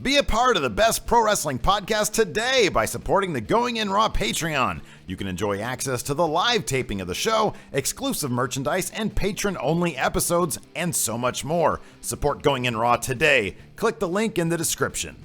Be a part of the best pro wrestling podcast today by supporting the Going In Raw Patreon. You can enjoy access to the live taping of the show, exclusive merchandise, and patron-only episodes, and so much more. Support Going In Raw today. Click the link in the description.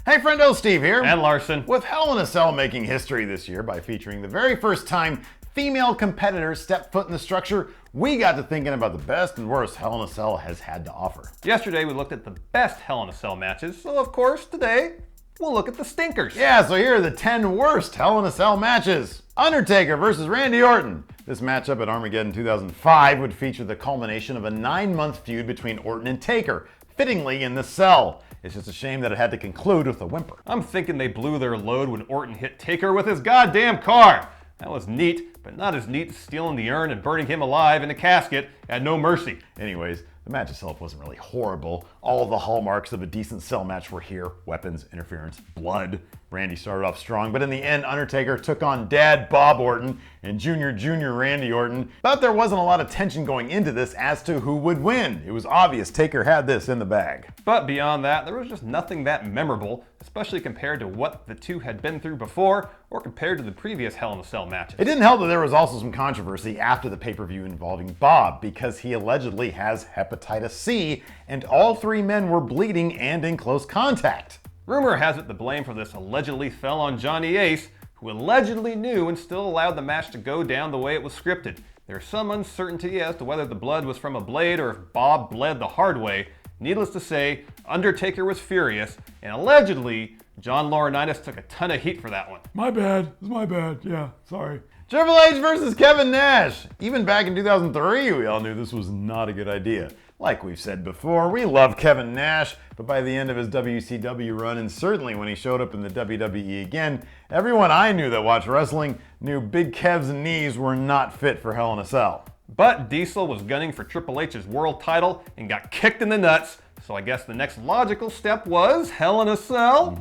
Hey friendo, Steve here. And Larson. With Hell in a Cell making history this year by featuring the very first time female competitors stepped foot in the structure, we got to thinking about the best and worst Hell in a Cell has had to offer. Yesterday we looked at the best Hell in a Cell matches, so of course today we'll look at the stinkers. Yeah, so here are the 10 worst Hell in a Cell matches. Undertaker versus Randy Orton. This matchup at Armageddon 2005 would feature the culmination of a 9-month feud between Orton and Taker, fittingly in the cell. It's just a shame that it had to conclude with a whimper. I'm thinking they blew their load when Orton hit Taker with his goddamn car. That was neat, but not as neat as stealing the urn and burning him alive in a casket at No Mercy. Anyways, the match itself wasn't really horrible. All the hallmarks of a decent cell match were here. Weapons, interference, blood. Randy started off strong, but in the end, Undertaker took on Dad Bob Orton and Junior Randy Orton. But there wasn't a lot of tension going into this as to who would win. It was obvious Taker had this in the bag. But beyond that, there was just nothing that memorable, especially compared to what the two had been through before, or compared to the previous Hell in a Cell matches. It didn't help that there was also some controversy after the pay-per-view involving Bob, because he allegedly has hepatitis C, and all three men were bleeding and in close contact. Rumor has it the blame for this allegedly fell on Johnny Ace, who allegedly knew and still allowed the match to go down the way it was scripted. There's some uncertainty as to whether the blood was from a blade or if Bob bled the hard way. Needless to say, Undertaker was furious, and allegedly, John Laurinaitis took a ton of heat for that one. My bad. It's my bad. Yeah, sorry. Triple H versus Kevin Nash. Even back in 2003, we all knew this was not a good idea. Like we've said before, we love Kevin Nash, but by the end of his WCW run, and certainly when he showed up in the WWE again, everyone I knew that watched wrestling knew Big Kev's knees were not fit for Hell in a Cell. But Diesel was gunning for Triple H's world title and got kicked in the nuts, so I guess the next logical step was Hell in a Cell.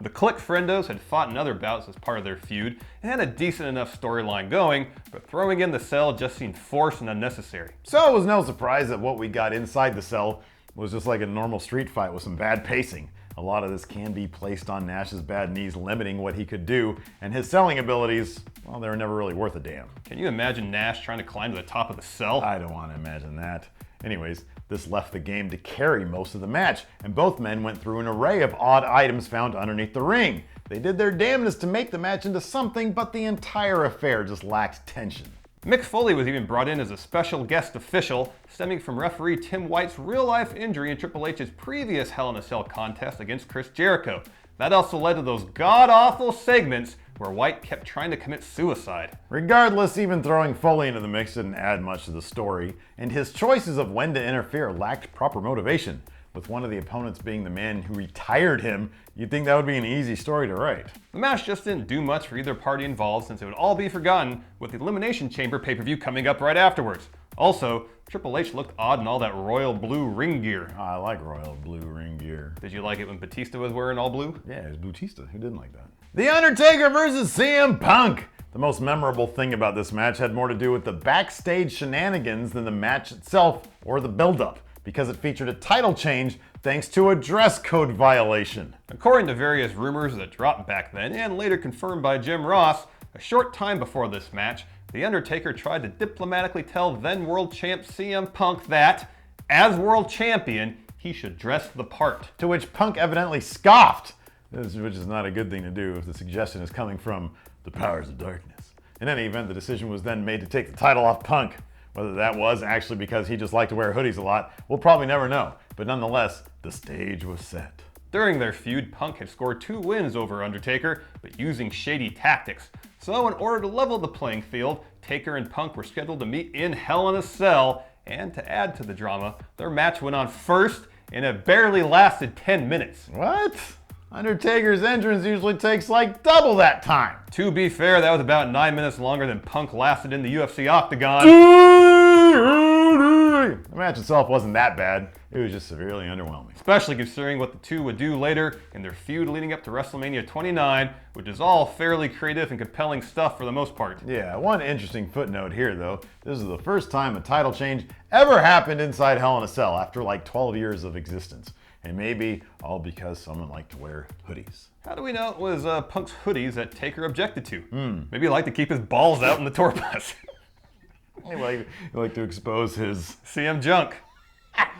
The Click Friendos had fought in other bouts as part of their feud and had a decent enough storyline going, but throwing in the Cell just seemed forced and unnecessary. So it was no surprise that what we got inside the Cell was just like a normal street fight with some bad pacing. A lot of this can be placed on Nash's bad knees, limiting what he could do, and his selling abilities, well, they were never really worth a damn. Can you imagine Nash trying to climb to the top of the Cell? I don't want to imagine that. Anyways, this left the game to carry most of the match, and both men went through an array of odd items found underneath the ring. They did their damnedest to make the match into something, but the entire affair just lacked tension. Mick Foley was even brought in as a special guest official, stemming from referee Tim White's real-life injury in Triple H's previous Hell in a Cell contest against Chris Jericho. That also led to those god-awful segments where White kept trying to commit suicide. Regardless, even throwing Foley into the mix didn't add much to the story, and his choices of when to interfere lacked proper motivation. With one of the opponents being the man who retired him, you'd think that would be an easy story to write. The match just didn't do much for either party involved, since it would all be forgotten with the Elimination Chamber pay-per-view coming up right afterwards. Also, Triple H looked odd in all that royal blue ring gear. I like royal blue ring gear. Did you like it when Batista was wearing all blue? Yeah, it was Batista. Who didn't like that? The Undertaker versus CM Punk. The most memorable thing about this match had more to do with the backstage shenanigans than the match itself or the build-up, because it featured a title change thanks to a dress code violation. According to various rumors that dropped back then and later confirmed by Jim Ross, a short time before this match, The Undertaker tried to diplomatically tell then world champ CM Punk that, as world champion, he should dress the part. To which Punk evidently scoffed, which is not a good thing to do if the suggestion is coming from the powers of darkness. In any event, the decision was then made to take the title off Punk. Whether that was actually because he just liked to wear hoodies a lot, we'll probably never know. But nonetheless, the stage was set. During their feud, Punk had scored 2 wins over Undertaker, but using shady tactics. So in order to level the playing field, Taker and Punk were scheduled to meet in Hell in a Cell, and to add to the drama, their match went on first, and it barely lasted 10 minutes. What? Undertaker's entrance usually takes like double that time. To be fair, that was about 9 minutes longer than Punk lasted in the UFC octagon. The match itself wasn't that bad. It was just severely underwhelming. Especially considering what the two would do later in their feud leading up to WrestleMania 29, which is all fairly creative and compelling stuff for the most part. Yeah, one interesting footnote here though. This is the first time a title change ever happened inside Hell in a Cell after like 12 years of existence. And maybe all because someone liked to wear hoodies. How do we know it was Punk's hoodies that Taker objected to? Maybe he liked to keep his balls out in the tour bus. He like to expose his... CM junk.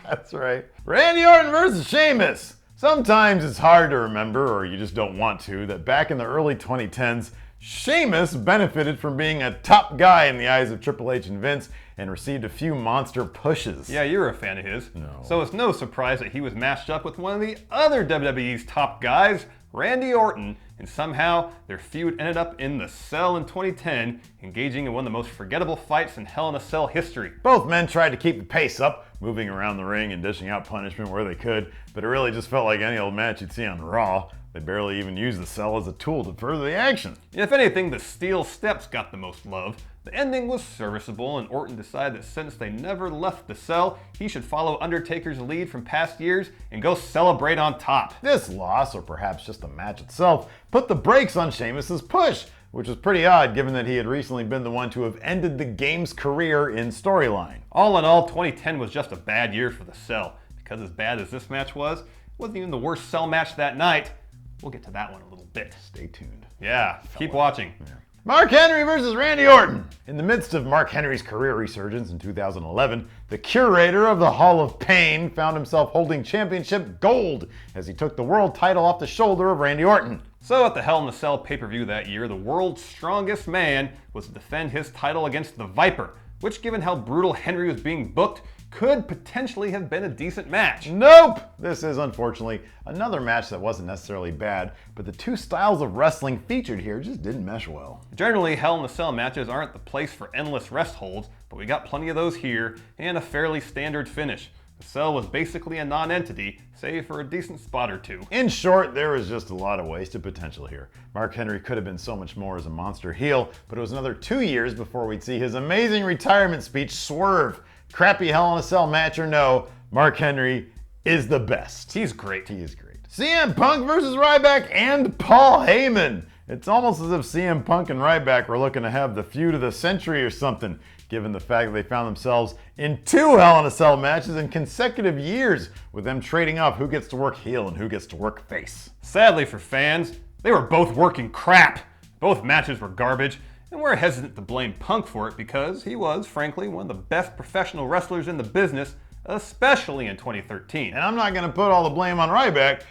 That's right. Randy Orton versus Sheamus. Sometimes it's hard to remember, or you just don't want to, that back in the early 2010s, Sheamus benefited from being a top guy in the eyes of Triple H and Vince and received a few monster pushes. Yeah, you're a fan of his. No. So it's no surprise that he was matched up with one of the other WWE's top guys, Randy Orton, and somehow their feud ended up in the Cell in 2010, engaging in one of the most forgettable fights in Hell in a Cell history. Both men tried to keep the pace up, moving around the ring and dishing out punishment where they could, but it really just felt like any old match you'd see on Raw. They barely even used the Cell as a tool to further the action. If anything, the steel steps got the most love. The ending was serviceable, and Orton decided that since they never left the Cell, he should follow Undertaker's lead from past years and go celebrate on top. This loss, or perhaps just the match itself, put the brakes on Sheamus's push, which was pretty odd given that he had recently been the one to have ended the game's career in storyline. All in all, 2010 was just a bad year for the Cell. Because as bad as this match was, it wasn't even the worst Cell match that night. We'll get to that one in a little bit. Stay tuned. Yeah, keep watching. Yeah. Mark Henry versus Randy Orton. In the midst of Mark Henry's career resurgence in 2011, the curator of the Hall of Pain found himself holding championship gold as he took the world title off the shoulder of Randy Orton. So at the Hell in a Cell pay-per-view that year, the world's strongest man was to defend his title against the Viper, which, given how brutal Henry was being booked, could potentially have been a decent match. Nope! This is, unfortunately, another match that wasn't necessarily bad, but the two styles of wrestling featured here just didn't mesh well. Generally, Hell in a Cell matches aren't the place for endless rest holds, but we got plenty of those here, and a fairly standard finish. The Cell was basically a non-entity, save for a decent spot or two. In short, there was just a lot of wasted potential here. Mark Henry could have been so much more as a monster heel, but it was another 2 years before we'd see his amazing retirement speech swerve. Crappy Hell in a Cell match or no, Mark Henry is the best. He's great. He is great. CM Punk versus Ryback and Paul Heyman. It's almost as if CM Punk and Ryback were looking to have the feud of the century or something, given the fact that they found themselves in 2 Hell in a Cell matches in consecutive years, with them trading off who gets to work heel and who gets to work face. Sadly for fans, they were both working crap. Both matches were garbage, and we're hesitant to blame Punk for it because he was, frankly, one of the best professional wrestlers in the business, especially in 2013. And I'm not going to put all the blame on Ryback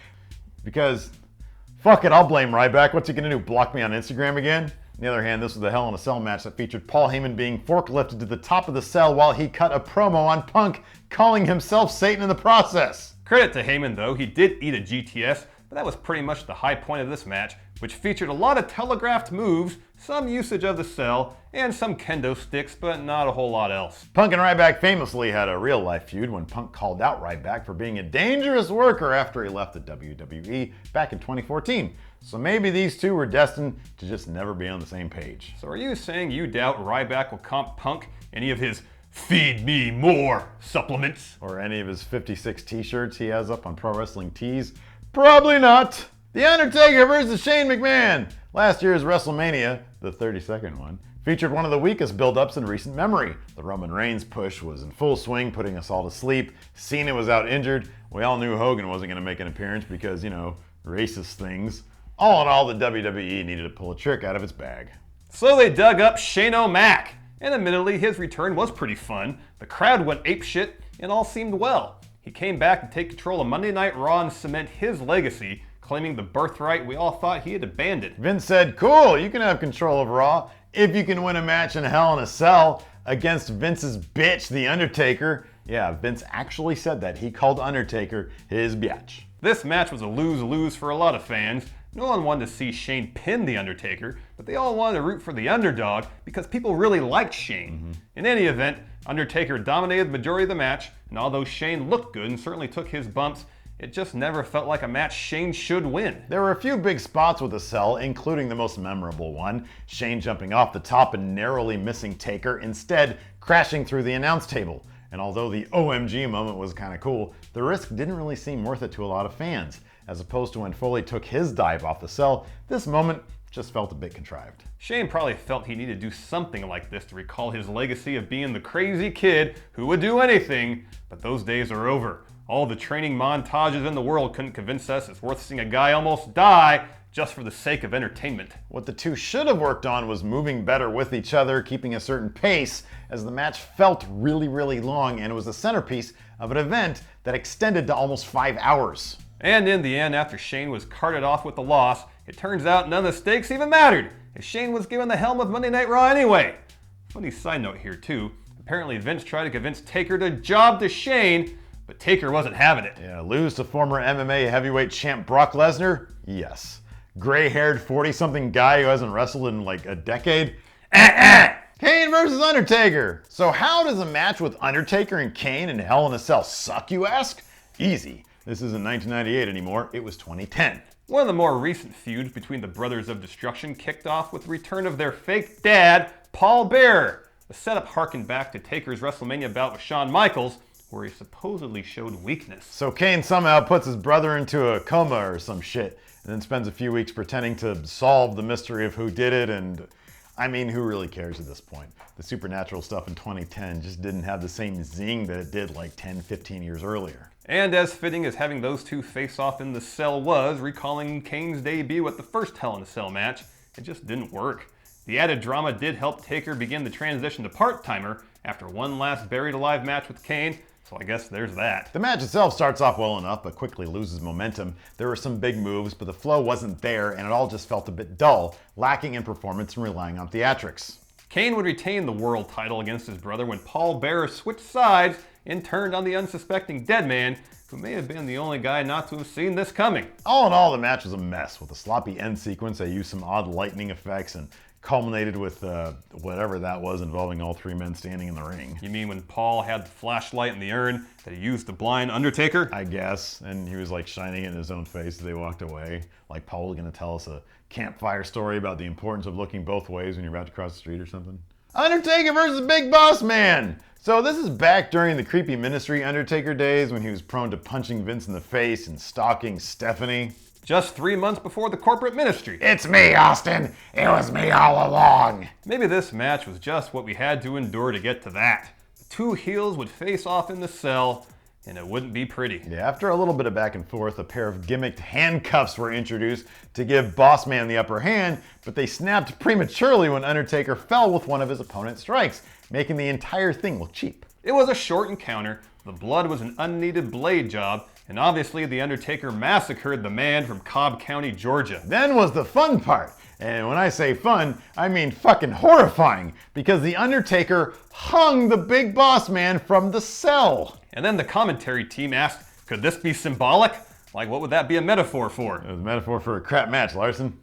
because, fuck it, I'll blame Ryback. What's he going to do, block me on Instagram again? On the other hand, this was the Hell in a Cell match that featured Paul Heyman being forklifted to the top of the cell while he cut a promo on Punk, calling himself Satan in the process. Credit to Heyman, though, he did eat a GTS, but that was pretty much the high point of this match, which featured a lot of telegraphed moves, some usage of the Cell, and some kendo sticks, but not a whole lot else. Punk and Ryback famously had a real-life feud when Punk called out Ryback for being a dangerous worker after he left the WWE back in 2014. So maybe these two were destined to just never be on the same page. So are you saying you doubt Ryback will comp Punk any of his Feed Me More supplements? Or any of his 56 t-shirts he has up on Pro Wrestling Tees? Probably not. The Undertaker versus Shane McMahon. Last year's WrestleMania, the 32nd one, featured one of the weakest build-ups in recent memory. The Roman Reigns push was in full swing, putting us all to sleep. Cena was out injured. We all knew Hogan wasn't going to make an appearance because, racist things. All in all, the WWE needed to pull a trick out of its bag. So they dug up Shane O'Mac, and admittedly his return was pretty fun. The crowd went apeshit, and all seemed well. He came back to take control of Monday Night Raw and cement his legacy, claiming the birthright we all thought he had abandoned. Vince said, cool, you can have control of Raw if you can win a match in Hell in a Cell against Vince's bitch, The Undertaker. Yeah, Vince actually said that. He called Undertaker his biatch. This match was a lose-lose for a lot of fans. No one wanted to see Shane pin The Undertaker, but they all wanted to root for the underdog because people really liked Shane. In any event, Undertaker dominated the majority of the match, and although Shane looked good and certainly took his bumps, it just never felt like a match Shane should win. There were a few big spots with the Cell, including the most memorable one, Shane jumping off the top and narrowly missing Taker, instead crashing through the announce table. And although the OMG moment was kind of cool, the risk didn't really seem worth it to a lot of fans. As opposed to when Foley took his dive off the Cell, this moment just felt a bit contrived. Shane probably felt he needed to do something like this to recall his legacy of being the crazy kid who would do anything, but those days are over. All the training montages in the world couldn't convince us it's worth seeing a guy almost die just for the sake of entertainment. What the two should have worked on was moving better with each other, keeping a certain pace, as the match felt really, really long, and it was the centerpiece of an event that extended to almost 5 hours. And in the end, after Shane was carted off with the loss, it turns out none of the stakes even mattered, as Shane was given the helm of Monday Night Raw anyway. Funny side note here too, apparently Vince tried to convince Taker to job to Shane, but Taker wasn't having it. Yeah, lose to former MMA heavyweight champ Brock Lesnar? Yes. Gray-haired 40-something guy who hasn't wrestled in like a decade? Kane versus Undertaker. So how does a match with Undertaker and Kane in Hell in a Cell suck, you ask? Easy. This isn't 1998 anymore, it was 2010. One of the more recent feuds between the Brothers of Destruction kicked off with the return of their fake dad, Paul Bearer. The setup harkened back to Taker's WrestleMania bout with Shawn Michaels, where he supposedly showed weakness. So Kane somehow puts his brother into a coma or some shit, and then spends a few weeks pretending to solve the mystery of who did it, and I mean, who really cares at this point? The supernatural stuff in 2010 just didn't have the same zing that it did like 10, 15 years earlier. And as fitting as having those two face off in the cell was, recalling Kane's debut at the first Hell in a Cell match, it just didn't work. The added drama did help Taker begin the transition to part-timer after one last buried alive match with Kane, so I guess there's that. The match itself starts off well enough, but quickly loses momentum. There were some big moves, but the flow wasn't there, and it all just felt a bit dull, lacking in performance and relying on theatrics. Kane would retain the world title against his brother when Paul Bearer switched sides and turned on the unsuspecting Deadman, who may have been the only guy not to have seen this coming. All in all, the match was a mess, with a sloppy end sequence that used some odd lightning effects and culminated with whatever that was involving all three men standing in the ring. You mean when Paul had the flashlight in the urn that he used to blind Undertaker? I guess, and he was like shining it in his own face as they walked away. Like Paul was gonna tell us a campfire story about the importance of looking both ways when you're about to cross the street or something. Undertaker versus Big Bossman! So this is back during the creepy ministry Undertaker days when he was prone to punching Vince in the face and stalking Stephanie. Just 3 months before the corporate ministry. It's me, Austin. It was me all along. Maybe this match was just what we had to endure to get to that. The two heels would face off in the cell, and it wouldn't be pretty. Yeah, after a little bit of back and forth, a pair of gimmicked handcuffs were introduced to give Bossman the upper hand, but they snapped prematurely when Undertaker fell with one of his opponent's strikes, making the entire thing look cheap. It was a short encounter, the blood was an unneeded blade job, and obviously the Undertaker massacred the man from Cobb County, Georgia. Then was the fun part. And when I say fun, I mean fucking horrifying, because the Undertaker hung the Big Bossman from the cell. And then the commentary team asked, could this be symbolic? Like, what would that be a metaphor for? It was a metaphor for a crap match, Larson.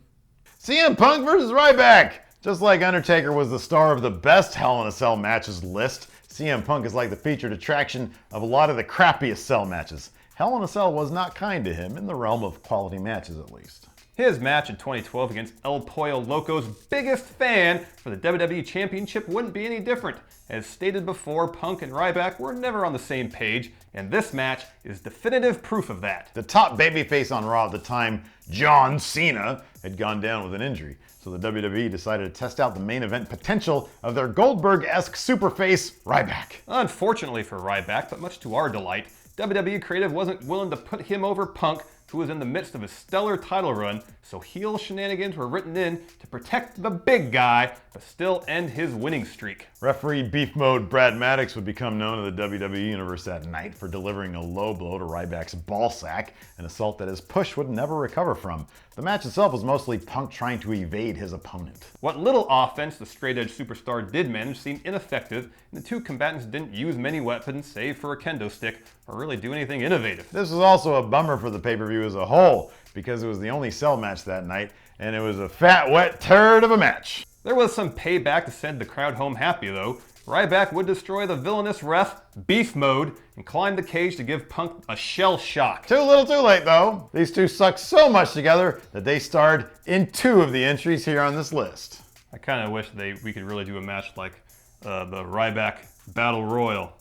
CM Punk versus Ryback. Just like Undertaker was the star of the best Hell in a Cell matches list, CM Punk is like the featured attraction of a lot of the crappiest cell matches. Hell in a Cell was not kind to him, in the realm of quality matches at least. His match in 2012 against El Pollo Loco's biggest fan for the WWE Championship wouldn't be any different. As stated before, Punk and Ryback were never on the same page, and this match is definitive proof of that. The top babyface on Raw at the time, John Cena, had gone down with an injury, so the WWE decided to test out the main event potential of their Goldberg-esque superface, Ryback. Unfortunately for Ryback, but much to our delight, WWE Creative wasn't willing to put him over Punk, who was in the midst of a stellar title run, so heel shenanigans were written in to protect the big guy, but still end his winning streak. Referee Beef Mode Brad Maddox would become known to the WWE Universe that night for delivering a low blow to Ryback's ballsack, an assault that his push would never recover from. The match itself was mostly Punk trying to evade his opponent. What little offense the straight-edge superstar did manage seemed ineffective, and the two combatants didn't use many weapons save for a kendo stick or really do anything innovative. This was also a bummer for the pay-per-view as a whole, because it was the only cell match that night, and it was a fat, wet turd of a match. There was some payback to send the crowd home happy though. Ryback would destroy the villainous ref, Beef Mode, and climb the cage to give Punk a shell shock. Too little too late though. These two sucked so much together that they starred in 2 of the entries here on this list. I kind of wish we could really do a match like the Ryback Battle Royal.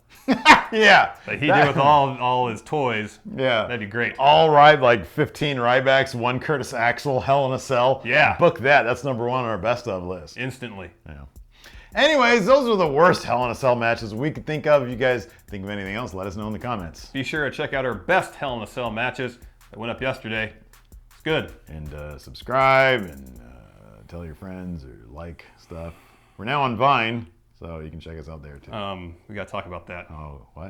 Yeah. That he did with all his toys. Yeah. That'd be great. All like 15 Rybacks, 1 Curtis Axel, Hell in a Cell. Yeah. Book that. That's #1 on our best of list. Instantly. Yeah. Anyways, those are the worst Hell in a Cell matches we could think of. If you guys think of anything else, let us know in the comments. Be sure to check out our best Hell in a Cell matches that went up yesterday. It's good. And subscribe and tell your friends or like stuff. We're now on Vine, so you can check us out there too. We got to talk about that. Oh, what?